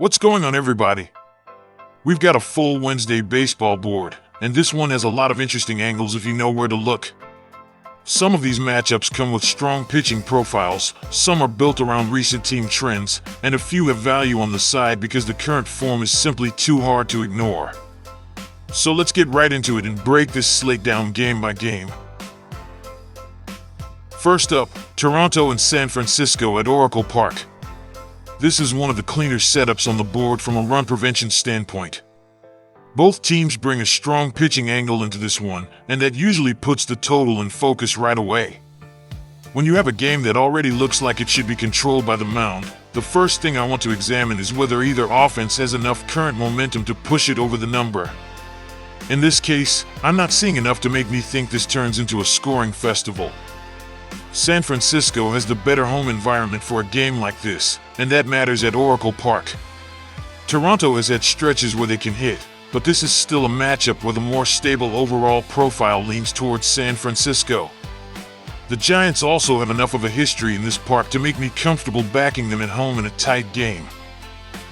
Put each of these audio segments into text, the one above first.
What's going on, everybody? We've got a full Wednesday baseball board, and this one has a lot of interesting angles if you know where to look. Some of these matchups come with strong pitching profiles, some are built around recent team trends, and a few have value on the side because the current form is simply too hard to ignore. So let's get right into it and break this slate down game by game. First up, Toronto and San Francisco at Oracle Park. This is one of the cleaner setups on the board from a run prevention standpoint. Both teams bring a strong pitching angle into this one, and that usually puts the total in focus right away. When you have a game that already looks like it should be controlled by the mound, the first thing I want to examine is whether either offense has enough current momentum to push it over the number. In this case, I'm not seeing enough to make me think this turns into a scoring festival. San Francisco has the better home environment for a game like this, and that matters at Oracle Park. Toronto has had stretches where they can hit, but this is still a matchup where the more stable overall profile leans towards San Francisco. The Giants also have enough of a history in this park to make me comfortable backing them at home in a tight game.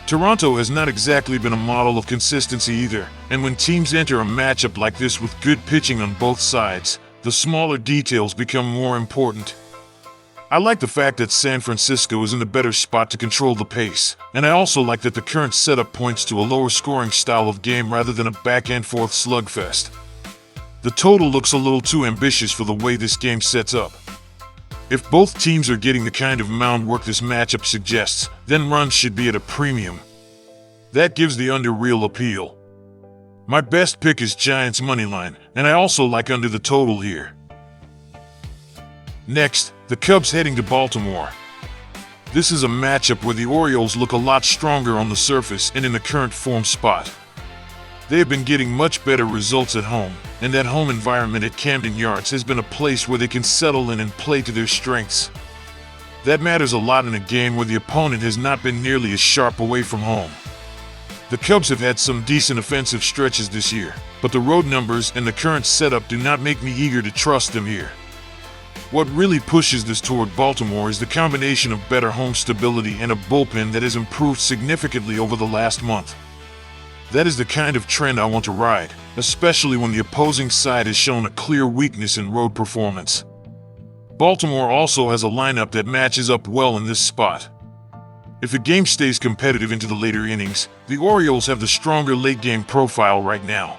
Toronto has not exactly been a model of consistency either, and when teams enter a matchup like this with good pitching on both sides, the smaller details become more important. I like the fact that San Francisco is in a better spot to control the pace, and I also like that the current setup points to a lower scoring style of game rather than a back-and-forth slugfest. The total looks a little too ambitious for the way this game sets up. If both teams are getting the kind of mound work this matchup suggests, then runs should be at a premium. That gives the under real appeal. My best pick is Giants moneyline, and I also like under the total here. Next, the Cubs heading to Baltimore. This is a matchup where the Orioles look a lot stronger on the surface and in the current form spot. They have been getting much better results at home, and that home environment at Camden Yards has been a place where they can settle in and play to their strengths. That matters a lot in a game where the opponent has not been nearly as sharp away from home. The Cubs have had some decent offensive stretches this year, but the road numbers and the current setup do not make me eager to trust them here. What really pushes this toward Baltimore is the combination of better home stability and a bullpen that has improved significantly over the last month. That is the kind of trend I want to ride, especially when the opposing side has shown a clear weakness in road performance. Baltimore also has a lineup that matches up well in this spot. If the game stays competitive into the later innings, the Orioles have the stronger late-game profile right now.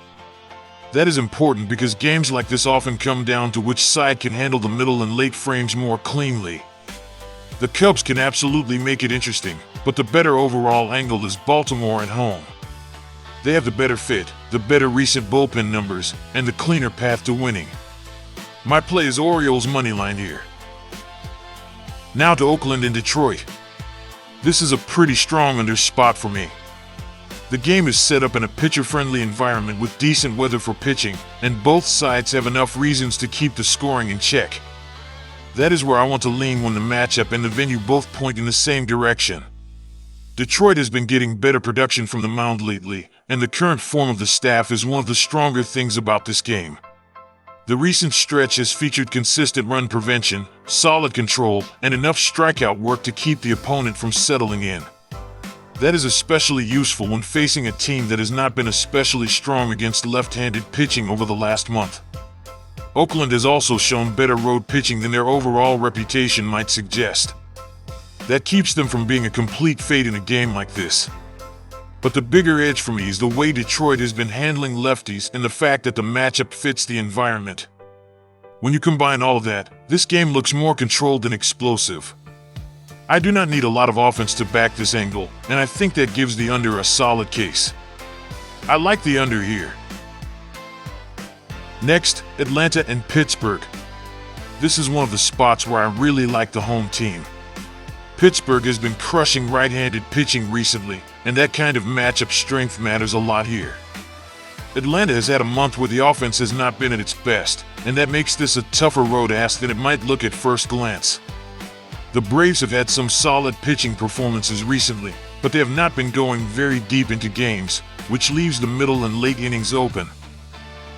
That is important because games like this often come down to which side can handle the middle and late frames more cleanly. The Cubs can absolutely make it interesting, but the better overall angle is Baltimore at home. They have the better fit, the better recent bullpen numbers, and the cleaner path to winning. My play is Orioles moneyline here. Now to Oakland and Detroit. This is a pretty strong under spot for me. The game is set up in a pitcher-friendly environment with decent weather for pitching, and both sides have enough reasons to keep the scoring in check. That is where I want to lean when the matchup and the venue both point in the same direction. Detroit has been getting better production from the mound lately, and the current form of the staff is one of the stronger things about this game. The recent stretch has featured consistent run prevention, solid control, and enough strikeout work to keep the opponent from settling in. That is especially useful when facing a team that has not been especially strong against left-handed pitching over the last month. Oakland has also shown better road pitching than their overall reputation might suggest. That keeps them from being a complete fade in a game like this. But the bigger edge for me is the way Detroit has been handling lefties and the fact that the matchup fits the environment. When you combine all of that, this game looks more controlled and explosive. I do not need a lot of offense to back this angle, and I think that gives the under a solid case. I like the under here. Next, Atlanta and Pittsburgh. This is one of the spots where I really like the home team. Pittsburgh has been crushing right-handed pitching recently, and that kind of matchup strength matters a lot here. Atlanta has had a month where the offense has not been at its best, and that makes this a tougher road ask than it might look at first glance. The Braves have had some solid pitching performances recently, but they have not been going very deep into games, which leaves the middle and late innings open.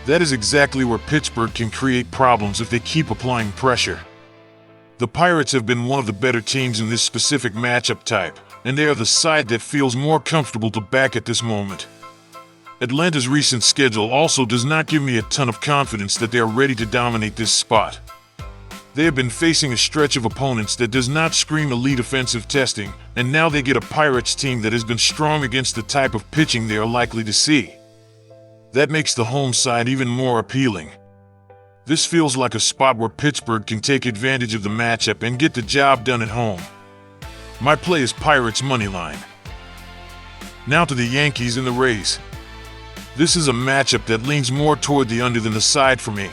That is exactly where Pittsburgh can create problems if they keep applying pressure. The Pirates have been one of the better teams in this specific matchup type, and they are the side that feels more comfortable to back at this moment. Atlanta's recent schedule also does not give me a ton of confidence that they are ready to dominate this spot. They have been facing a stretch of opponents that does not scream elite offensive testing, and now they get a Pirates team that has been strong against the type of pitching they are likely to see. That makes the home side even more appealing. This feels like a spot where Pittsburgh can take advantage of the matchup and get the job done at home. My play is Pirates moneyline. Now to the Yankees and the Rays. This is a matchup that leans more toward the under than the side for me.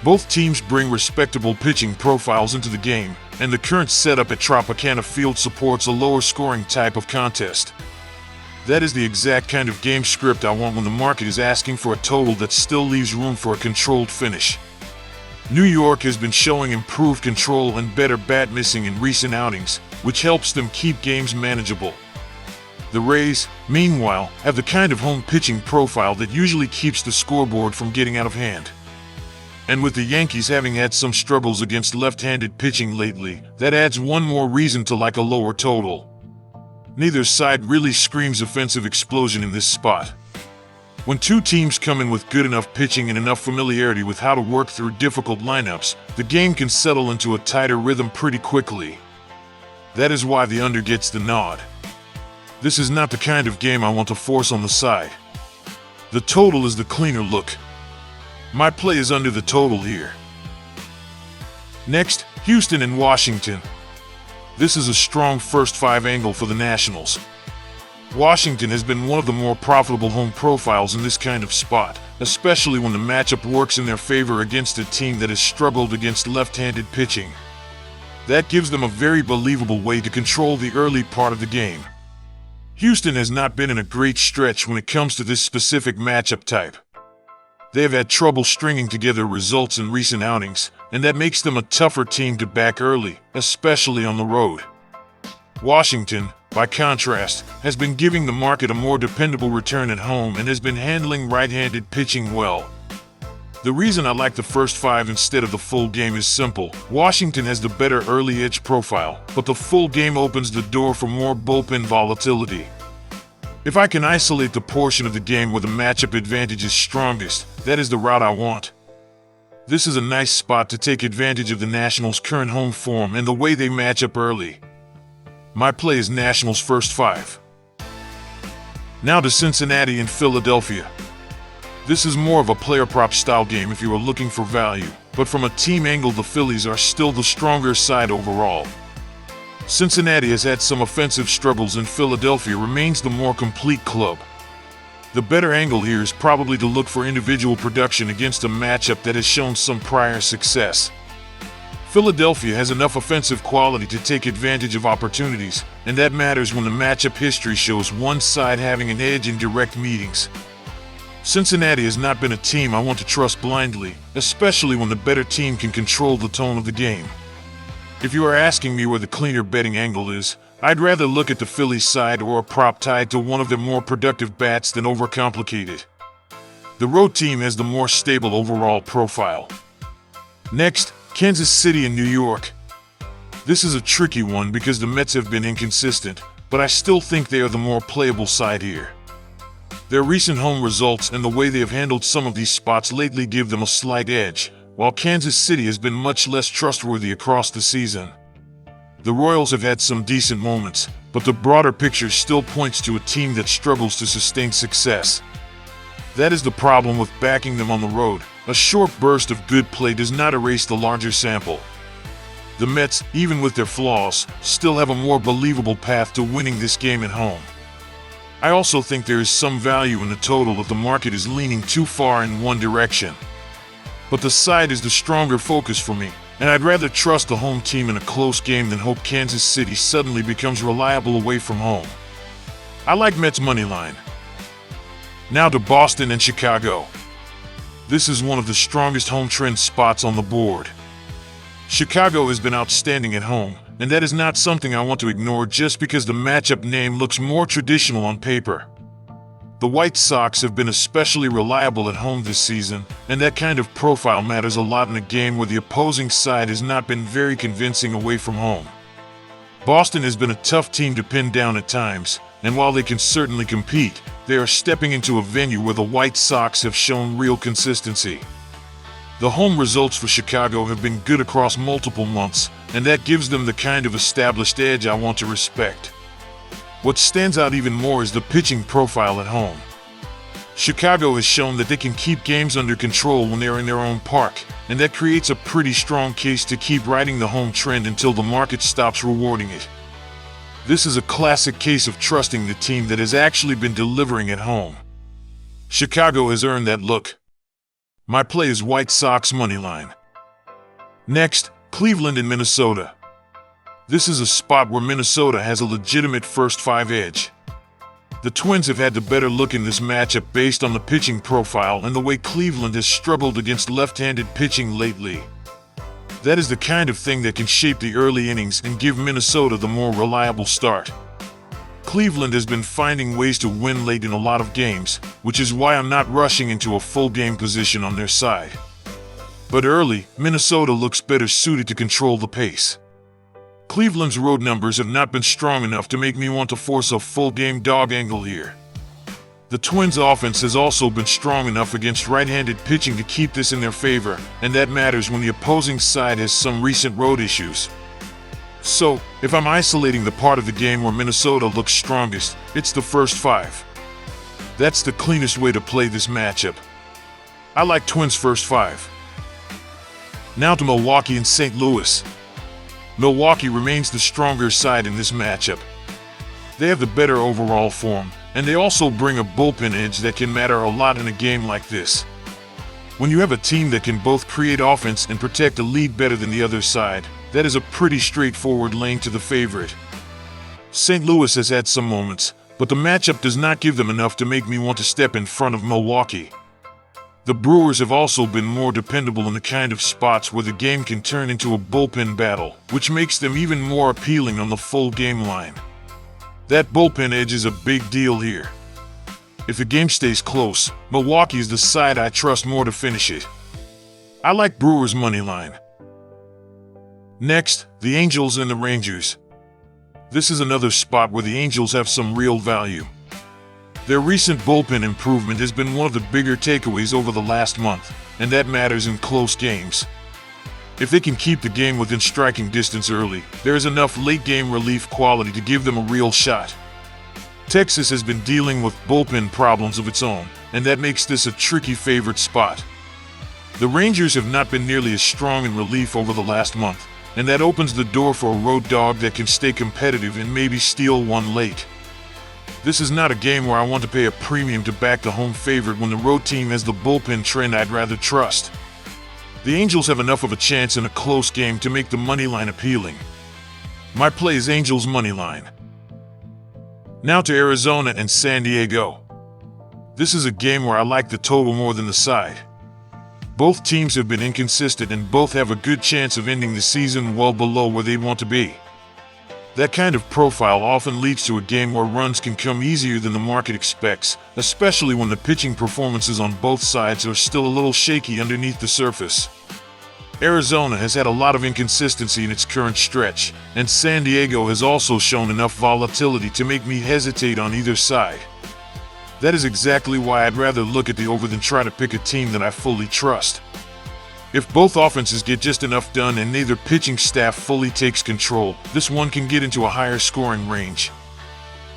Both teams bring respectable pitching profiles into the game, and the current setup at Tropicana Field supports a lower scoring type of contest. That is the exact kind of game script I want when the market is asking for a total that still leaves room for a controlled finish. New York has been showing improved control and better bat missing in recent outings, which helps them keep games manageable. The Rays, meanwhile, have the kind of home pitching profile that usually keeps the scoreboard from getting out of hand. And with the Yankees having had some struggles against left-handed pitching lately, that adds one more reason to like a lower total. Neither side really screams offensive explosion in this spot. When two teams come in with good enough pitching and enough familiarity with how to work through difficult lineups, the game can settle into a tighter rhythm pretty quickly. That is why the under gets the nod. This is not the kind of game I want to force on the side. The total is the cleaner look. My play is under the total here. Next, Houston and Washington. This is a strong first five angle for the Nationals. Washington has been one of the more profitable home profiles in this kind of spot, especially when the matchup works in their favor against a team that has struggled against left-handed pitching. That gives them a very believable way to control the early part of the game. Houston has not been in a great stretch when it comes to this specific matchup type. They have had trouble stringing together results in recent outings, and that makes them a tougher team to back early, especially on the road. Washington, by contrast, has been giving the market a more dependable return at home and has been handling right-handed pitching well. The reason I like the first five instead of the full game is simple. Washington has the better early edge profile, but the full game opens the door for more bullpen volatility. If I can isolate the portion of the game where the matchup advantage is strongest, that is the route I want. This is a nice spot to take advantage of the Nationals' current home form and the way they match up early. My play is Nationals first five. Now to Cincinnati and Philadelphia. This is more of a player prop style game if you are looking for value, but from a team angle the Phillies are still the stronger side overall. Cincinnati has had some offensive struggles and Philadelphia remains the more complete club. The better angle here is probably to look for individual production against a matchup that has shown some prior success. Philadelphia has enough offensive quality to take advantage of opportunities, and that matters when the matchup history shows one side having an edge in direct meetings. Cincinnati has not been a team I want to trust blindly, especially when the better team can control the tone of the game. If you are asking me where the cleaner betting angle is, I'd rather look at the Phillies side or a prop tied to one of their more productive bats than overcomplicate it. The road team has the more stable overall profile. Next, Kansas City and New York. This is a tricky one because the Mets have been inconsistent, but I still think they are the more playable side here. Their recent home results and the way they have handled some of these spots lately give them a slight edge, while Kansas City has been much less trustworthy across the season. The Royals have had some decent moments, but the broader picture still points to a team that struggles to sustain success. That is the problem with backing them on the road. A short burst of good play does not erase the larger sample. The Mets, even with their flaws, still have a more believable path to winning this game at home. I also think there is some value in the total if the market is leaning too far in one direction. But the side is the stronger focus for me, and I'd rather trust the home team in a close game than hope Kansas City suddenly becomes reliable away from home. I like Mets money line. Now to Boston and Chicago. This is one of the strongest home trend spots on the board. Chicago has been outstanding at home, and that is not something I want to ignore just because the matchup name looks more traditional on paper. The White Sox have been especially reliable at home this season, and that kind of profile matters a lot in a game where the opposing side has not been very convincing away from home. Boston has been a tough team to pin down at times, and while they can certainly compete, they are stepping into a venue where the White Sox have shown real consistency. The home results for Chicago have been good across multiple months, and that gives them the kind of established edge I want to respect. What stands out even more is the pitching profile at home. Chicago has shown that they can keep games under control when they are in their own park, and that creates a pretty strong case to keep riding the home trend until the market stops rewarding it. This is a classic case of trusting the team that has actually been delivering at home. Chicago has earned that look. My play is White Sox moneyline. Next, Cleveland and Minnesota. This is a spot where Minnesota has a legitimate first five edge. The Twins have had the better look in this matchup based on the pitching profile and the way Cleveland has struggled against left-handed pitching lately. That is the kind of thing that can shape the early innings and give Minnesota the more reliable start. Cleveland has been finding ways to win late in a lot of games, which is why I'm not rushing into a full game position on their side. But early, Minnesota looks better suited to control the pace. Cleveland's road numbers have not been strong enough to make me want to force a full-game dog angle here. The Twins' offense has also been strong enough against right-handed pitching to keep this in their favor, and that matters when the opposing side has some recent road issues. So, if I'm isolating the part of the game where Minnesota looks strongest, it's the first five. That's the cleanest way to play this matchup. I like Twins' first five. Now to Milwaukee and St. Louis. Milwaukee remains the stronger side in this matchup. They have the better overall form, and they also bring a bullpen edge that can matter a lot in a game like this. When you have a team that can both create offense and protect a lead better than the other side, that is a pretty straightforward lane to the favorite. St. Louis has had some moments, but the matchup does not give them enough to make me want to step in front of Milwaukee. The Brewers have also been more dependable in the kind of spots where the game can turn into a bullpen battle, which makes them even more appealing on the full game line. That bullpen edge is a big deal here. If the game stays close, Milwaukee is the side I trust more to finish it. I like Brewers money line. Next, the Angels and the Rangers. This is another spot where the Angels have some real value. Their recent bullpen improvement has been one of the bigger takeaways over the last month, and that matters in close games. If they can keep the game within striking distance early, there is enough late-game relief quality to give them a real shot. Texas has been dealing with bullpen problems of its own, and that makes this a tricky favorite spot. The Rangers have not been nearly as strong in relief over the last month, and that opens the door for a road dog that can stay competitive and maybe steal one late. This is not a game where I want to pay a premium to back the home favorite when the road team has the bullpen trend I'd rather trust. The Angels have enough of a chance in a close game to make the money line appealing. My play is Angels money line. Now to Arizona and San Diego. This is a game where I like the total more than the side. Both teams have been inconsistent and both have a good chance of ending the season well below where they want to be. That kind of profile often leads to a game where runs can come easier than the market expects, especially when the pitching performances on both sides are still a little shaky underneath the surface. Arizona has had a lot of inconsistency in its current stretch, and San Diego has also shown enough volatility to make me hesitate on either side. That is exactly why I'd rather look at the over than try to pick a team that I fully trust. If both offenses get just enough done and neither pitching staff fully takes control, this one can get into a higher scoring range.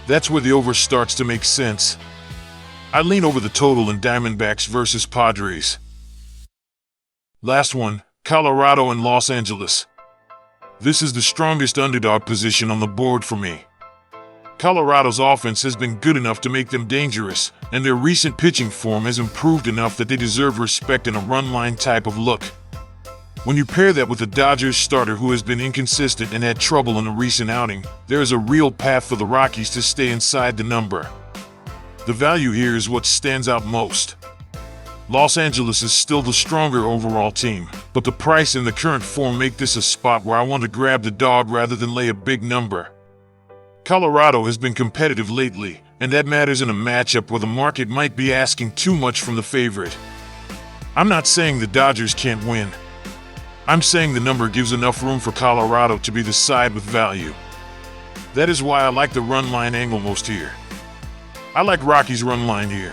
That's where the over starts to make sense. I lean over the total in Diamondbacks versus Padres. Last one, Colorado and Los Angeles. This is the strongest underdog position on the board for me. Colorado's offense has been good enough to make them dangerous, and their recent pitching form has improved enough that they deserve respect in a run-line type of look. When you pair that with the Dodgers starter who has been inconsistent and had trouble in a recent outing, there is a real path for the Rockies to stay inside the number. The value here is what stands out most. Los Angeles is still the stronger overall team, but the price and the current form make this a spot where I want to grab the dog rather than lay a big number. Colorado has been competitive lately, and that matters in a matchup where the market might be asking too much from the favorite. I'm not saying the Dodgers can't win. I'm saying the number gives enough room for Colorado to be the side with value. That is why I like the run line angle most here. I like Rocky's run line here.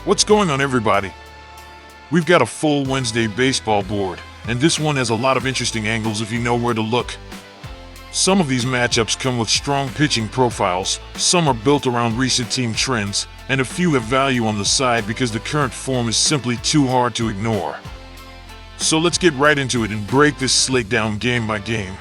What's going on, everybody? We've got a full Wednesday baseball board, and this one has a lot of interesting angles if you know where to look. Some of these matchups come with strong pitching profiles, some are built around recent team trends, and a few have value on the side because the current form is simply too hard to ignore. So let's get right into it and break this slate down game by game.